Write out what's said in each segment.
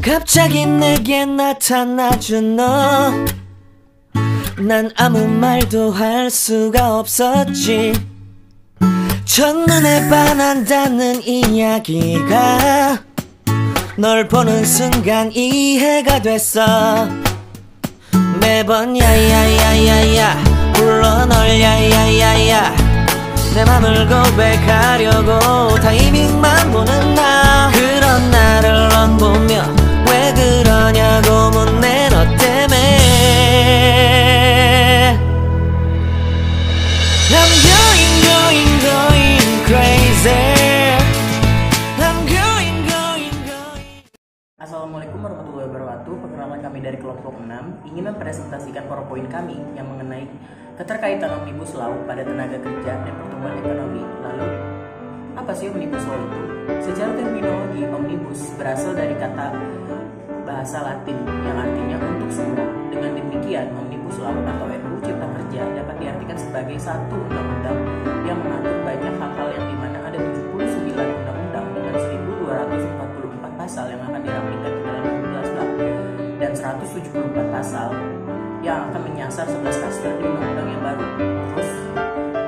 갑자기 내게 나타나준 너, 난 아무 말도 할 수가 없었지. 첫눈에 반한다는 이야기가 널 보는 순간 이해가 됐어. 매번 야야야야야 불러 널 야야야야, 내 맘을 고백하려고 타이밍만 보는 나. 그런 나를 넌 보며 왜 그러냐고 묻네. 너 때문에 I'm going crazy. I'm going. Assalamualaikum warahmatullahi wabarakatuh. Perkenalkan, kami dari kelompok 6 ingin mempresentasikan PowerPoint kami yang mengenai keterkaitan Omnibus Law pada tenaga kerja dan pertumbuhan ekonomi. Lalu, apa sih Omnibus Law itu? Secara terminologi, Omnibus berasal dari kata bahasa Latin yang artinya untuk semua. Dengan demikian, Omnibus Law atau RUU Cipta Kerja dapat diartikan sebagai satu undang-undang yang mengatur banyak hal-hal, yang dimana ada 79 undang-undang dengan 1244 pasal yang akan dirapikan ke dalam 12 bab dan 174 pasal yang akan menyasar 11 klaster di undang-undang yang baru. Terus,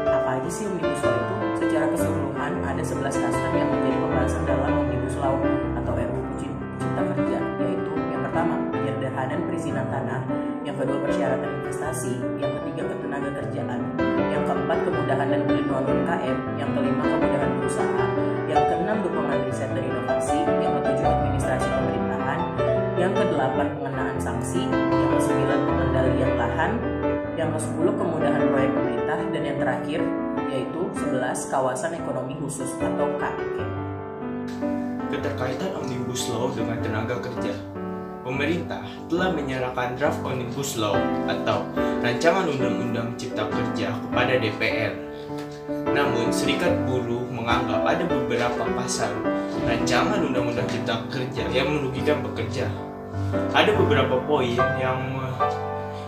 apa aja sih Omnibus Law itu? Secara keseluruhan ada 11 klaster yang menjadi pembahasan dalam Omnibus Law atau RUU Cipta Kerja, yaitu yang pertama, penyederhanaan perizinan tanah, yang kedua, persyaratan investasi, yang ketiga, ketenaga kerjaan, yang keempat, kemudahan dan perlindungan UMKM, yang kelima, kemudahan berusaha, yang keenam, dukungan riset dan inovasi, yang ketujuh, administrasi pemerintahan, yang kedelapan, pengenaan sanksi, yang kesembilan, pengendalian lahan, yang kesepuluh, kemudahan proyek pemerintah, dan yang terakhir yaitu 11, kawasan ekonomi khusus atau KEK. Keterkaitan Omnibus Law dengan tenaga kerja. Pemerintah telah menyerahkan draft Omnibus Law atau Rancangan Undang-Undang Cipta Kerja kepada DPR. Namun, Serikat Buruh menganggap ada beberapa pasal Rancangan Undang-Undang Cipta Kerja yang merugikan pekerja. Ada beberapa poin yang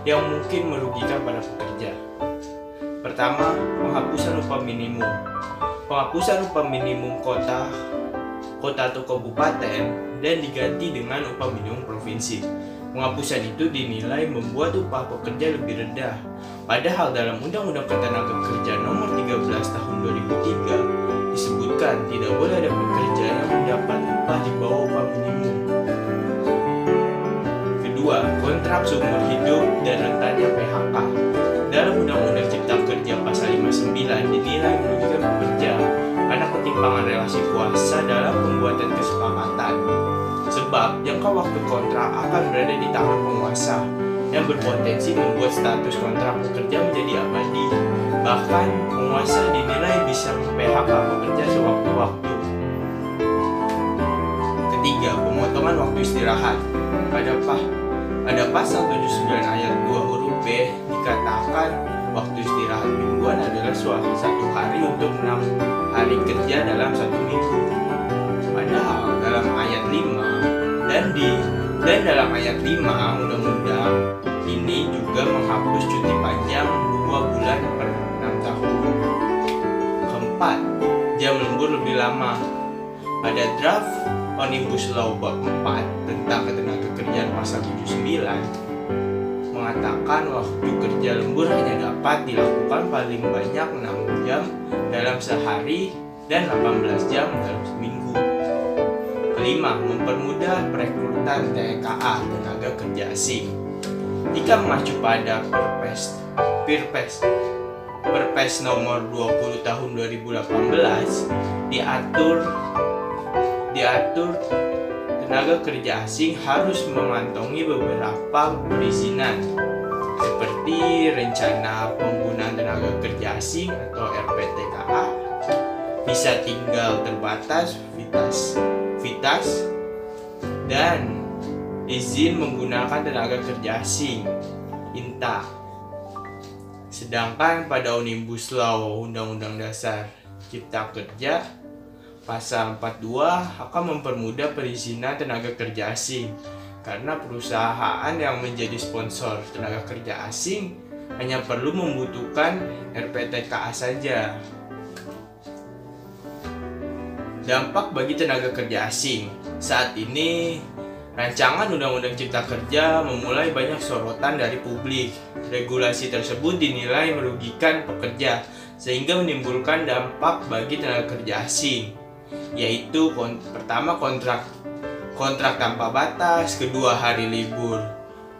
mungkin merugikan para pekerja. Pertama, penghapusan upah minimum. Penghapusan upah minimum kota atau kabupaten dan diganti dengan upah minimum provinsi. Penghapusan itu dinilai membuat upah pekerja lebih rendah. Padahal dalam Undang-Undang Ketenagakerjaan Nomor 13 Tahun 2003 disebutkan tidak boleh ada pekerja yang mendapat upah di bawah upah minimum. Kedua, kontrak seumur hidup dan rentannya PHK. Dalam Undang-Undang Cipta Kerja Pasal 59 dinilai merugikan pekerja karena ketimpangan relasi kuasa dalam pembuatan kesepakatan. Sebab jangka waktu kontrak akan berada di tangan penguasa yang berpotensi membuat status kontrak pekerja menjadi abadi. Bahkan penguasa dinilai bisa PHK pekerja sewaktu-waktu. Ketiga, pemotongan waktu istirahat. Pada pasal 79 ayat 2 huruf B dikatakan waktu istirahat mingguan adalah satu hari untuk 6 hari kerja dalam satu minggu. Padahal dalam ayat 5 dan dalam ayat 5 undang-undang ini juga menghapus cuti panjang 2 bulan per 6 tahun. Keempat, jam lembur lebih lama. Pada draft Omnibus Law bab 4 tentang ketenagakerjaan pasal 79 mengatakan waktu kerja lembur hanya dapat dilakukan paling banyak 6 jam dalam sehari dan 18 jam dalam seminggu. Kelima, mempermudah perekrutan TKA tenaga kerja asing. Jika mengacu pada Perpres nomor 20 tahun 2018 diatur tenaga kerja asing harus mengantongi beberapa perizinan seperti rencana penggunaan tenaga kerja asing atau RPTKA, bisa tinggal terbatas vitas, dan izin menggunakan tenaga kerja asing INTA. Sedangkan pada Omnibus Law Undang-Undang Dasar Cipta Kerja Pasal 42 akan mempermudah perizinan tenaga kerja asing karena perusahaan yang menjadi sponsor tenaga kerja asing hanya perlu membutuhkan RPTKA saja. Dampak bagi tenaga kerja asing. Saat ini Rancangan Undang-Undang Cipta Kerja memulai banyak sorotan dari publik. Regulasi tersebut dinilai merugikan pekerja, sehingga menimbulkan dampak bagi tenaga kerja asing, yaitu pertama kontrak tanpa batas, kedua hari libur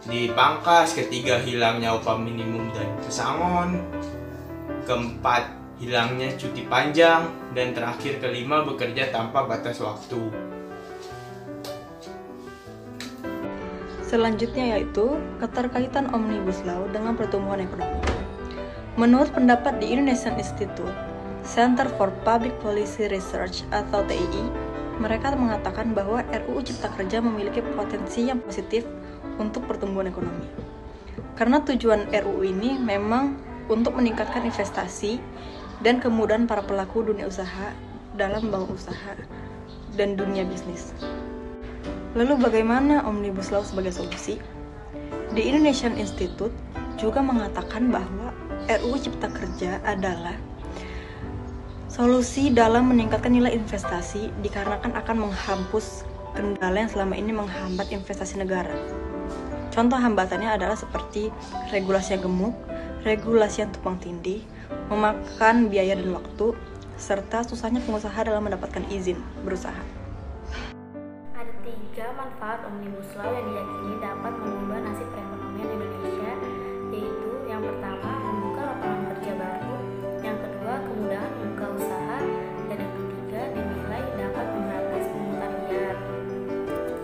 dipangkas, ketiga hilangnya upah minimum dan pesangon, keempat hilangnya cuti panjang, dan terakhir kelima bekerja tanpa batas waktu. Selanjutnya yaitu keterkaitan Omnibus Law dengan pertumbuhan ekonomi. Menurut pendapat di Indonesian Institute, Center for Public Policy Research atau TII, mereka mengatakan bahwa RUU Cipta Kerja memiliki potensi yang positif untuk pertumbuhan ekonomi. Karena tujuan RUU ini memang untuk meningkatkan investasi dan kemudahan para pelaku dunia usaha dalam membangun usaha dan dunia bisnis. Lalu bagaimana Omnibus Law sebagai solusi? The Indonesian Institute juga mengatakan bahwa RUU Cipta Kerja adalah solusi dalam meningkatkan nilai investasi dikarenakan akan menghapus kendala yang selama ini menghambat investasi negara. Contoh hambatannya adalah seperti regulasi yang gemuk, regulasi yang tumpang tindih, memakan biaya dan waktu, serta susahnya pengusaha dalam mendapatkan izin berusaha. Ada 3 manfaat Omnibus Law yang diyakini dapat mengubah nasib perekonomian Indonesia, yaitu yang pertama, membuka lapangan kerja baru, yang kedua, kemudahan membuka usaha, dan yang ketiga, dinilai dapat memberantas pungutan liar.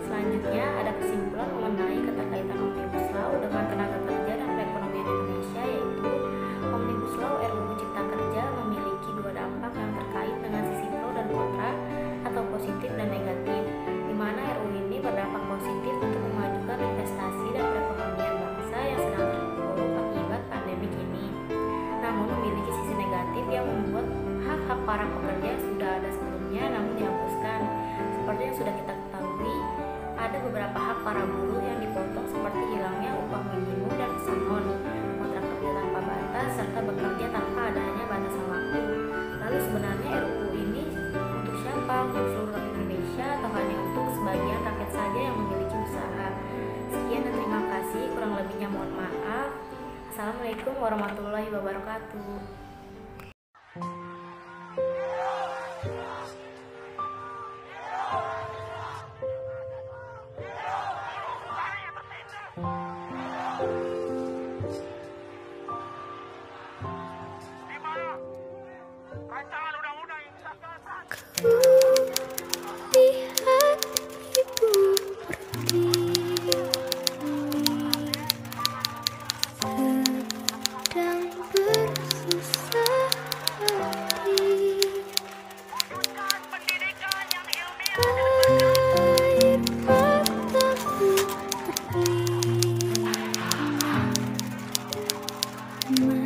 Selanjutnya, ada kesimpulan mengenai keterkaitan Omnibus Law dengan tenaga kerja dan perekonomian Indonesia, yaitu Omnibus Law RUU Cipta Kerja memiliki 2 dampak yang terkait dengan sisi pro dan kontra atau positif dan negatif, di mana RUU ini berdampak positif untuk memajukan investasi dan perekonomian bangsa yang sedang terpuruk akibat pandemi ini. Namun memiliki sisi negatif yang membuat hak-hak para pekerja yang sudah ada sebelumnya namun dihapuskan. Seperti yang sudah kita ketahui, ada beberapa hak para buruh yang dipotong seperti hilangnya upah minimum dan pesangon, kontrak kerja tanpa batas, serta bekerja tanpa adanya batasan waktu. Lalu sebenarnya RUU ini untuk siapa? Untuk seluruh rakyat Indonesia atau hanya untuk sebagian rakyat saja yang memiliki usaha? Sekian dan terima kasih, kurang lebihnya mohon maaf. Assalamualaikum warahmatullahi wabarakatuh. Lihat ibu pergi, sedang bersusah hati. Air matamu pergi.